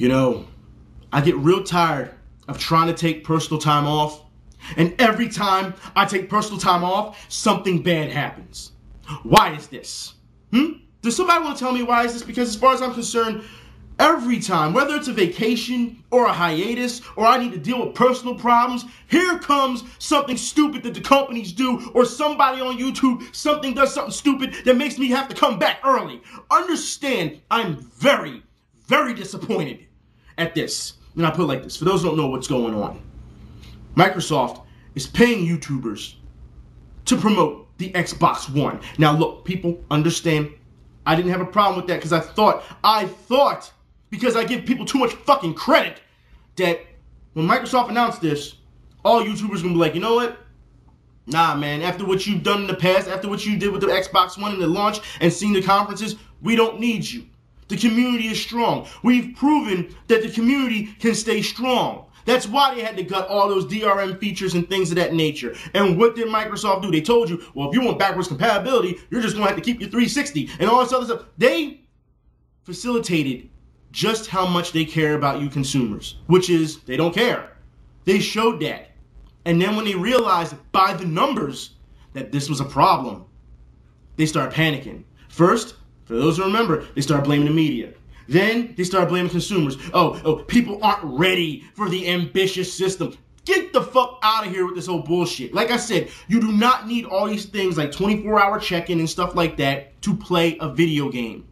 You know, I get real tired of trying to take personal time off, and every time I take personal time off, something bad happens. Why is this? Does somebody want to tell me why is this? Because as far as I'm concerned, every time, whether it's a vacation or a hiatus or I need to deal with personal problems, here comes something stupid that the companies do, or somebody on YouTube, does something stupid that makes me have to come back early. Understand, I'm very, very disappointed at this. And I put it like this, for those who don't know what's going on. Microsoft is paying YouTubers to promote the Xbox One. Now look, people, understand, I didn't have a problem with that because I thought, because I give people too much fucking credit, that when Microsoft announced this, all YouTubers gonna be like, you know what? Nah, man, after what you've done in the past, after what you did with the Xbox One and the launch and seeing the conferences, we don't need you. The community is strong. We've proven that the community can stay strong. That's why they had to gut all those DRM features and things of that nature. And what did Microsoft do? They told you, well, if you want backwards compatibility, you're just going to have to keep your 360 and all this other stuff. They facilitated just how much they care about you consumers, which is they don't care. They showed that. And then when they realized by the numbers that this was a problem, they started panicking. First, for those who remember, they started blaming the media. Then they started blaming consumers. Oh, people aren't ready for the ambitious system. Get the fuck out of here with this whole bullshit. Like I said, you do not need all these things like 24-hour check-in and stuff like that to play a video game.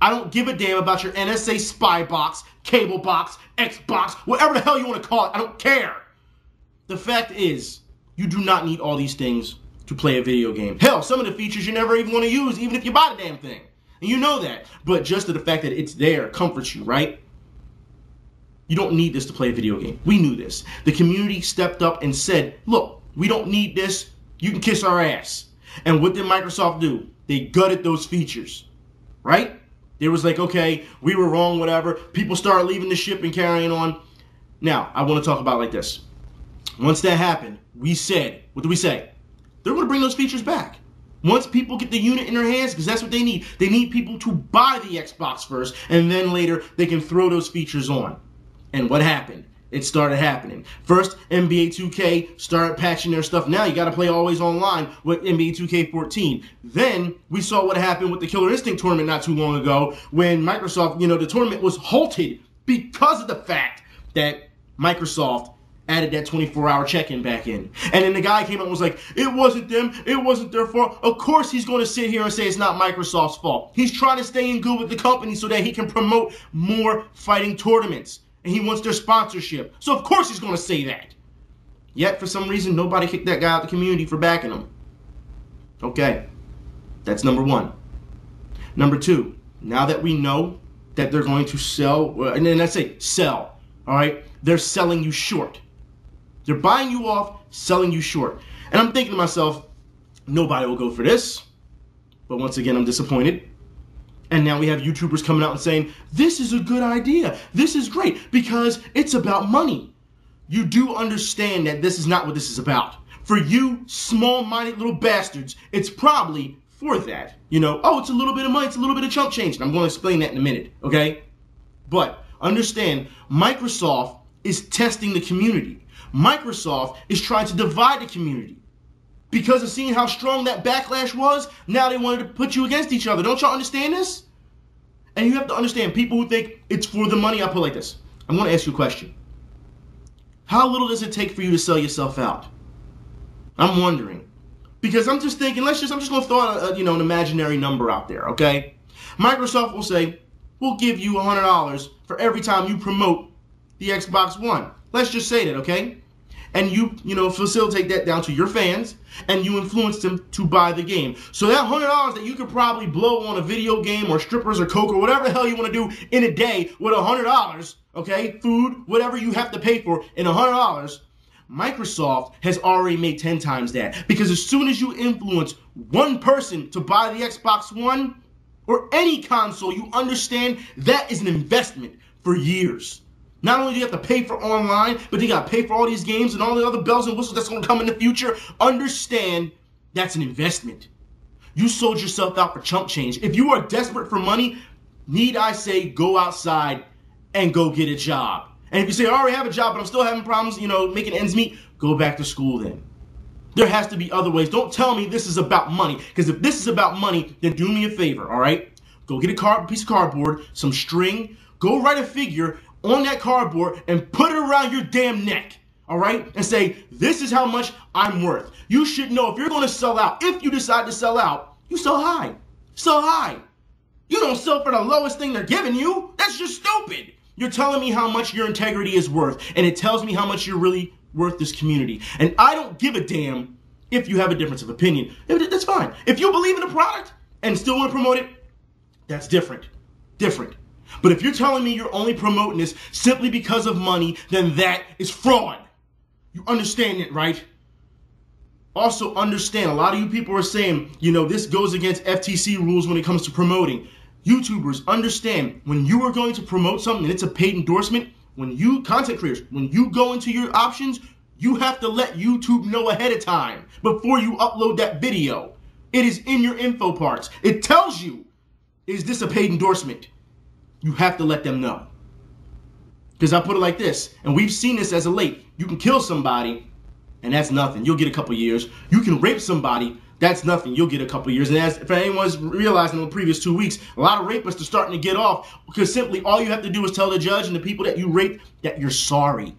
I don't give a damn about your NSA spy box, cable box, Xbox, whatever the hell you want to call it. I don't care. The fact is, you do not need all these things to play a video game. Hell, some of the features you're never even going to use, even if you buy the damn thing. And you know that. But just the fact that it's there comforts you, right? You don't need this to play a video game. We knew this. The community stepped up and said, look, we don't need this. You can kiss our ass. And what did Microsoft do? They gutted those features, right? They was like, okay, we were wrong, whatever. People started leaving the ship and carrying on. Now, I want to talk about it like this. Once that happened, we said, what did we say? They're going to bring those features back. Once people get the unit in their hands, because that's what they need. They need people to buy the Xbox first, and then later they can throw those features on. And what happened? It started happening. First, NBA 2K started patching their stuff. Now you got to play always online with NBA 2K14. Then we saw what happened with the Killer Instinct tournament not too long ago when Microsoft, the tournament was halted because of the fact that Microsoft added that 24-hour check-in back in. And then the guy came out and was like, it wasn't them, it wasn't their fault. Of course he's going to sit here and say it's not Microsoft's fault. He's trying to stay in good with the company so that he can promote more fighting tournaments. And he wants their sponsorship. So of course he's going to say that. Yet for some reason nobody kicked that guy out of the community for backing him. Okay, that's number one. Number two, now that we know that they're going to sell, and then I say sell, all right? They're selling you short. They're buying you off, selling you short. And I'm thinking to myself, nobody will go for this. But once again, I'm disappointed. And now we have YouTubers coming out and saying, this is a good idea. This is great because it's about money. You do understand that this is not what this is about. For you small-minded little bastards, it's probably for that. Oh, it's a little bit of money, it's a little bit of chump change. And I'm going to explain that in a minute, okay? But understand, Microsoft is testing the community. Microsoft is trying to divide the community. Because of seeing how strong that backlash was, now they wanted to put you against each other. Don't y'all understand this? And you have to understand, people who think it's for the money, I'll put it like this. I'm going to ask you a question. How little does it take for you to sell yourself out? I'm wondering. Because I'm just thinking, I'm just going to throw out an imaginary number out there, okay? Microsoft will say, we'll give you $100 for every time you promote the Xbox One. Let's just say that, okay? And you facilitate that down to your fans, and you influence them to buy the game. So that $100 that you could probably blow on a video game or strippers or coke or whatever the hell you want to do in a day with $100, okay? Food, whatever you have to pay for in $100, Microsoft has already made 10 times that. Because as soon as you influence one person to buy the Xbox One or any console, you understand that is an investment for years. Not only do you have to pay for online, but you got to pay for all these games and all the other bells and whistles that's going to come in the future. Understand that's an investment. You sold yourself out for chump change. If you are desperate for money, need I say, go outside and go get a job. And if you say, I already have a job, but I'm still having problems, making ends meet, go back to school then. There has to be other ways. Don't tell me this is about money, because if this is about money, then do me a favor, all right? Go get a piece of cardboard, some string, go write a figure on that cardboard and put it around your damn neck, all right? And say, this is how much I'm worth. You should know if you're going to sell out, if you decide to sell out, you sell high. Sell high. You don't sell for the lowest thing they're giving you. That's just stupid. You're telling me how much your integrity is worth, and it tells me how much you're really worth this community. And I don't give a damn if you have a difference of opinion. That's fine. If you believe in the product and still want to promote it, that's different. Different. But if you're telling me you're only promoting this simply because of money, then that is fraud. You understand it, right? Also understand, a lot of you people are saying, this goes against FTC rules when it comes to promoting. YouTubers, understand, when you are going to promote something and it's a paid endorsement, content creators, when you go into your options, you have to let YouTube know ahead of time before you upload that video. It is in your info parts. It tells you, is this a paid endorsement? You have to let them know. Because I put it like this, and we've seen this as of late. You can kill somebody, and that's nothing. You'll get a couple years. You can rape somebody, that's nothing. You'll get a couple years. And as if anyone's realizing in the previous 2 weeks, a lot of rapists are starting to get off because simply all you have to do is tell the judge and the people that you raped that you're sorry.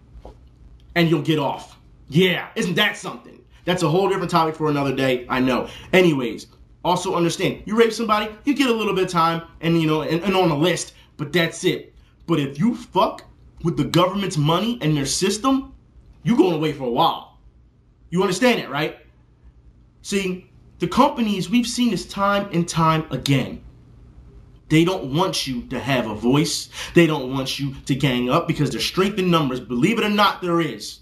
And you'll get off. Yeah, isn't that something? That's a whole different topic for another day, I know. Anyways, also understand, you rape somebody, you get a little bit of time and, and on the list, but that's it. But if you fuck with the government's money and their system, you're going away for a while. You understand it, right? See, the companies, we've seen this time and time again. They don't want you to have a voice. They don't want you to gang up because there's strength in numbers. Believe it or not, there is.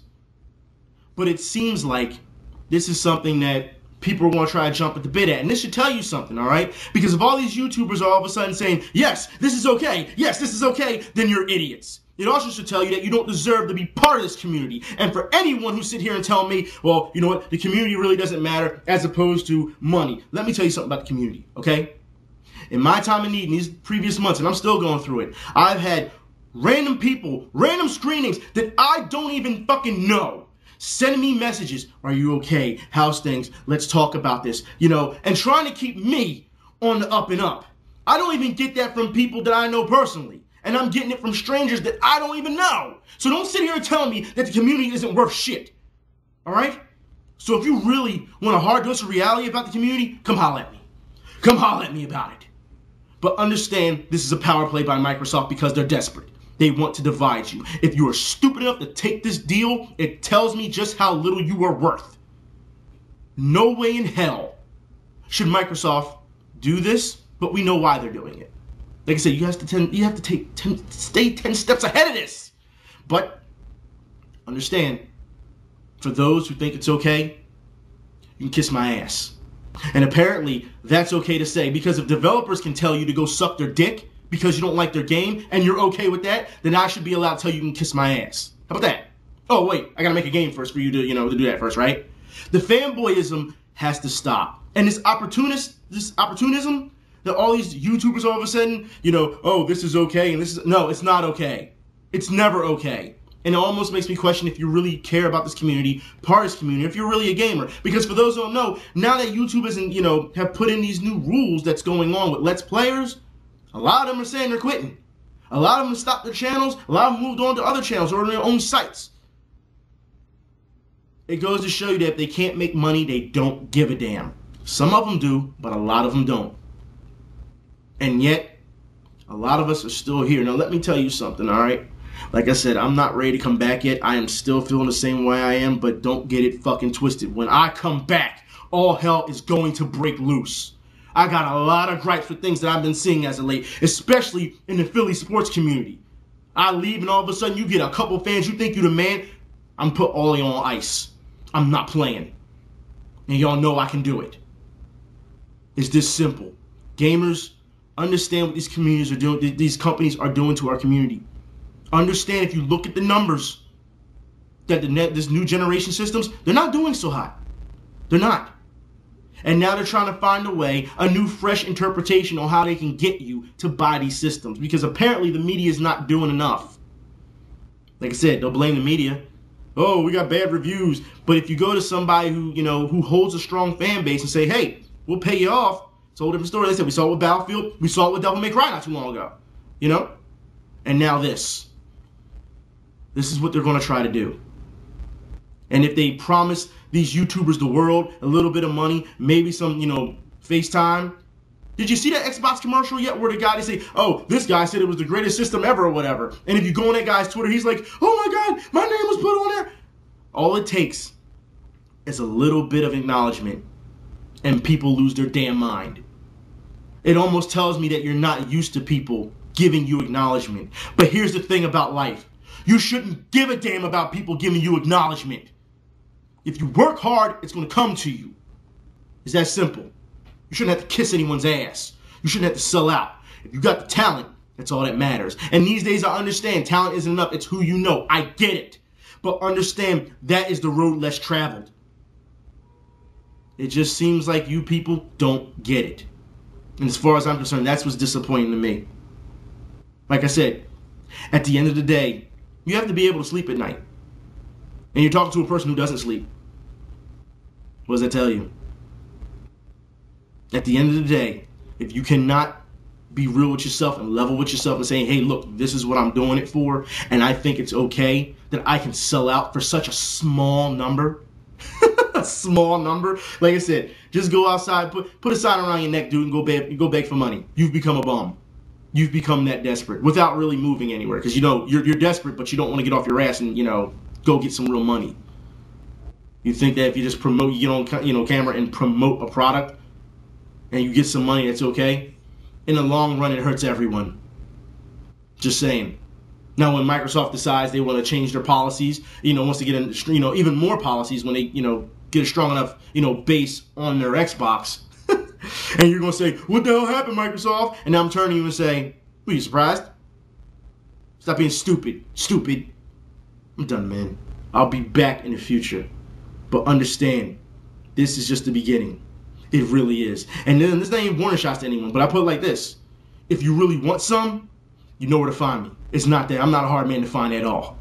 But it seems like this is something that people want to try to jump at the bit at. And this should tell you something, all right? Because if all these YouTubers are all of a sudden saying, yes, this is okay, yes, this is okay, then you're idiots. It also should tell you that you don't deserve to be part of this community. And for anyone who sit here and tell me, well, you know what, the community really doesn't matter as opposed to money. Let me tell you something about the community, okay? In my time of need, in these previous months, and I'm still going through it, I've had random people, random screenings that I don't even fucking know, sending me messages, are you okay? How's things? Let's talk about this, and trying to keep me on the up and up. I don't even get that from people that I know personally. And I'm getting it from strangers that I don't even know. So don't sit here and tell me that the community isn't worth shit. All right? So if you really want a hard dose of reality about the community, come holler at me. Come holler at me about it. But understand this is a power play by Microsoft because they're desperate. They want to divide you. If you are stupid enough to take this deal, it tells me just how little you are worth. No way in hell should Microsoft do this, but we know why they're doing it. Like I said, you have to stay 10 steps ahead of this. But understand, for those who think it's okay, you can kiss my ass. And apparently, that's okay to say, because if developers can tell you to go suck their dick because you don't like their game and you're okay with that, then I should be allowed to tell you can kiss my ass. How about that? Oh, wait, I gotta make a game first for you to, to do that first, right? The fanboyism has to stop. And this opportunism, that all these YouTubers all of a sudden, oh, this is okay, and this is, no, it's not okay. It's never okay. And it almost makes me question if you really care about this community, part of this community, if you're really a gamer. Because for those who don't know, now that YouTube isn't, have put in these new rules that's going on with Let's Players, a lot of them are saying they're quitting. A lot of them have stopped their channels, a lot of them moved on to other channels or their own sites. It goes to show you that if they can't make money, they don't give a damn. Some of them do, but a lot of them don't. And yet, a lot of us are still here. Now, let me tell you something, all right? Like I said, I'm not ready to come back yet. I am still feeling the same way I am, but don't get it fucking twisted. When I come back, all hell is going to break loose. I got a lot of gripes with things that I've been seeing as of late, especially in the Philly sports community. I leave and all of a sudden you get a couple fans, you think you're the man. I'm put all on ice. I'm not playing. And y'all know I can do it. It's this simple. Gamers, understand what these communities are doing, these companies are doing to our community. Understand, if you look at the numbers, that this new generation systems, they're not doing so hot. They're not. And now they're trying to find a way, a new fresh interpretation on how they can get you to buy these systems. Because apparently the media is not doing enough. Like I said, they'll blame the media. Oh, we got bad reviews. But if you go to somebody who, who holds a strong fan base and say, hey, we'll pay you off. It's a whole different story. They said we saw it with Battlefield. We saw it with Devil May Cry not too long ago. And now this. This is what they're going to try to do. And if they promise these YouTubers the world, a little bit of money, maybe some, FaceTime. Did you see that Xbox commercial yet where the guy, they say, oh, this guy said it was the greatest system ever or whatever. And if you go on that guy's Twitter, he's like, oh my God, my name was put on there. All it takes is a little bit of acknowledgement and people lose their damn mind. It almost tells me that you're not used to people giving you acknowledgement. But here's the thing about life. You shouldn't give a damn about people giving you acknowledgement. If you work hard, it's going to come to you. It's that simple. You shouldn't have to kiss anyone's ass. You shouldn't have to sell out. If you got the talent, that's all that matters. And these days I understand talent isn't enough. It's who you know. I get it. But understand that is the road less traveled. It just seems like you people don't get it. And as far as I'm concerned, that's what's disappointing to me. Like I said, at the end of the day, you have to be able to sleep at night. And you're talking to a person who doesn't sleep. What does that tell you? At the end of the day, if you cannot be real with yourself and level with yourself and saying, hey, look, this is what I'm doing it for, and I think it's okay that I can sell out for such a small number. A small number. Like I said, just go outside, put a sign around your neck, dude, and go beg for money. You've become a bum. You've become that desperate without really moving anywhere. Because, you're desperate, but you don't want to get off your ass and, go get some real money. You think that if you just promote, you get on, camera and promote a product and you get some money, that's okay? In the long run, it hurts everyone. Just saying. Now, when Microsoft decides they want to change their policies, once they get in, even more policies when they, get a strong enough, base on their Xbox. And you're going to say, what the hell happened, Microsoft? And now I'm turning to you and say, were you surprised? Stop being stupid. Stupid. I'm done, man. I'll be back in the future. But understand, this is just the beginning. It really is. And then this ain't even warning shots to anyone, but I put it like this. If you really want some, you know where to find me. It's not that. I'm not a hard man to find at all.